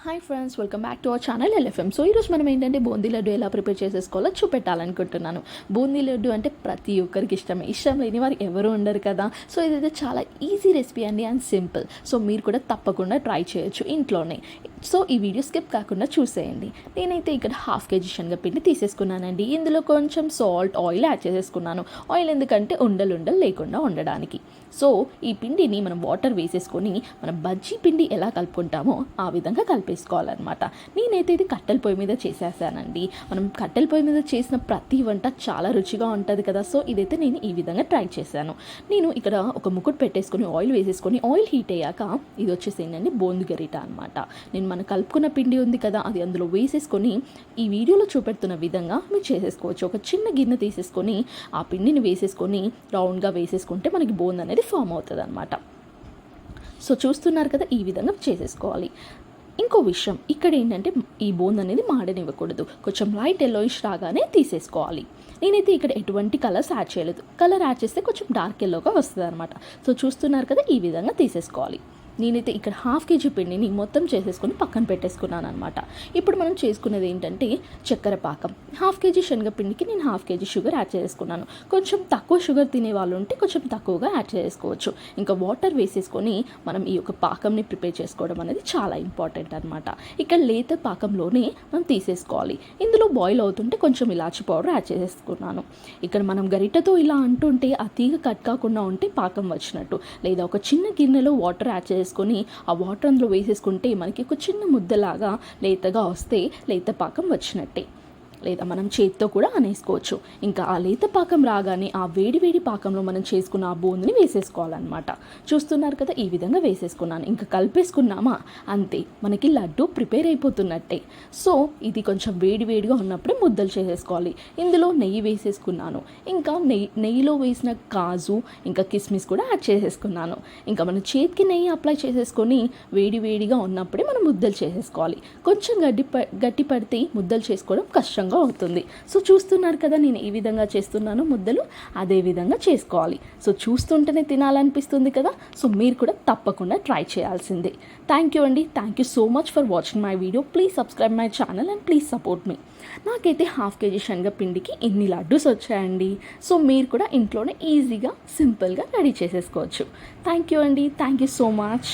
Hi friends, welcome back to our channel LFM. So ఈరోజు మనం ఏంటంటే బూందీ లడ్డు ఎలా ప్రిపేర్ చేసేసుకోవాలో చూపెట్టాలనుకుంటున్నాను. బూందీ లడ్డు అంటే ప్రతి ఒక్కరికి ఇష్టమే, ఇష్టం లేని వారు ఎవరు ఉండరు కదా. సో ఇదైతే చాలా ఈజీ రెసిపీ అండి అండ్ సింపుల్. సో మీరు కూడా తప్పకుండా ట్రై చేయొచ్చు ఇంట్లోనే. సో ఈ వీడియో స్కిప్ కాకుండా చూసేయండి. నేనైతే ఇక్కడ హాఫ్ కేజీ శనగపిండి తీసేసుకున్నానండి. ఇందులో కొంచెం సాల్ట్, ఆయిల్ యాడ్ చేసేసుకున్నాను. ఆయిల్ ఎందుకంటే ఉండలు లేకుండా ఉండడానికి. సో ఈ పిండిని మనం వాటర్ వేసేసుకొని మనం బజ్జీ పిండి ఎలా కలుపుకుంటామో ఆ విధంగా కలిపేసుకోవాలన్నమాట. నేనైతే ఇది కట్టెల పొయ్యి మీద చేసేసానండి. మనం కట్టెల పొయ్యి మీద చేసిన ప్రతి వంట చాలా రుచిగా ఉంటుంది కదా. సో ఇదైతే నేను ఈ విధంగా ట్రై చేశాను. నేను ఇక్కడ ఒక ముకుడు పెట్టేసుకొని ఆయిల్ వేసేసుకొని, ఆయిల్ హీట్ అయ్యాక ఇది వచ్చేసి ఏంటంటే బోందు గరిట అనమాట. నేను మనం కలుపుకున్న పిండి ఉంది కదా, అది అందులో వేసేసుకొని ఈ వీడియోలో చూపెడుతున్న విధంగా మీరు చేసేసుకోవచ్చు. ఒక చిన్న గిన్నె తీసేసుకొని ఆ పిండిని వేసేసుకొని రౌండ్గా వేసేసుకుంటే మనకి బోందు అనేది ఫామ్ అవుతుంది అనమాట. సో చూస్తున్నారు కదా, ఈ విధంగా చేసేసుకోవాలి. ఇంకో విషయం ఇక్కడ ఏంటంటే ఈ బోందు అనేది మాడనివ్వకూడదు. కొంచెం లైట్ ఎల్లోయిష్ రాగానే తీసేసుకోవాలి. నేనైతే ఇక్కడ ఎటువంటి కలర్స్ యాడ్ చేయలేదు. కలర్ యాడ్ చేస్తే కొంచెం డార్క్ ఎల్లోగా వస్తుంది అనమాట. సో చూస్తున్నారు కదా, ఈ విధంగా తీసేసుకోవాలి. నేనైతే ఇక్కడ హాఫ్ కేజీ పిండిని మొత్తం చేసేసుకొని పక్కన పెట్టేసుకున్నాను అనమాట. ఇప్పుడు మనం చేసుకునేది ఏంటంటే చక్కెర పాకం. హాఫ్ కేజీ శనగపిండికి నేను హాఫ్ కేజీ షుగర్ యాడ్ చేసుకున్నాను. కొంచెం తక్కువ షుగర్ తినే వాళ్ళు ఉంటే కొంచెం తక్కువగా యాడ్ చేసుకోవచ్చు. ఇంకా వాటర్ వేసేసుకొని మనం ఈ యొక్క పాకంని ప్రిపేర్ చేసుకోవడం అనేది చాలా ఇంపార్టెంట్ అనమాట. ఇక్కడ లేత పాకంలోనే మనం తీసేసుకోవాలి. ఇందులో బాయిల్ అవుతుంటే కొంచెం ఇలాచి పౌడర్ యాడ్ చేసేసుకున్నాను. ఇక్కడ మనం గరిటెతో ఇలా అంటుంటే ఆ తీగ కట్ కాకుండా ఉంటే పాకం వచ్చినట్టు. లేదా ఒక చిన్న గిన్నెలో వాటర్ యాడ్ చేసుకొని ఆ వాటర్ అందులో వేసేసుకుంటే మనకి ఒక చిన్న ముద్దలాగా లేతగా వస్తే లేత పాకం వచ్చినట్టే. లేదా మనం చేతితో కూడా అనేసుకోవచ్చు. ఇంకా ఆ లేత పాకం రాగానే ఆ వేడి పాకంలో మనం చేసుకున్న ఆ బూందుని వేసేసుకోవాలన్నమాట. చూస్తున్నారు కదా, ఈ విధంగా వేసేసుకున్నాను. ఇంకా కలిపేసుకున్నామా అంతే, మనకి లడ్డు ప్రిపేర్ అయిపోతున్నట్టే. సో ఇది కొంచెం వేడిగా ఉన్నప్పుడే ముద్దలు చేసేసుకోవాలి. ఇందులో నెయ్యి వేసేసుకున్నాను. ఇంకా నెయ్యిలో వేసిన కాజు ఇంకా కిస్మిస్ కూడా యాడ్ చేసేసుకున్నాను. ఇంకా మనం చేతికి నెయ్యి అప్లై చేసేసుకొని వేడిగా ఉన్నప్పుడే మనం ముద్దలు చేసేసుకోవాలి. కొంచెం గట్టి పడితే ముద్దలు చేసుకోవడం కష్టంగా అవుతుంది. సో చూస్తున్నారు కదా, నేను ఈ విధంగా చేస్తున్నాను. ముద్దలు అదే విధంగా చేసుకోవాలి. సో చూస్తుంటేనే తినాలనిపిస్తుంది కదా. సో మీరు కూడా తప్పకుండా ట్రై చేయాల్సిందే. థ్యాంక్ యూ అండి. Thank you so much for watching my video. Please subscribe my channel and please support మీ. నాకైతే హాఫ్ కేజీ శనగపిండికి ఇన్ని లడ్డూస్ వచ్చాయండి. సో మీరు కూడా ఇంట్లోనే ఈజీగా సింపుల్గా రెడీ చేసేసుకోవచ్చు. థ్యాంక్ యూ అండి. Thank you so much.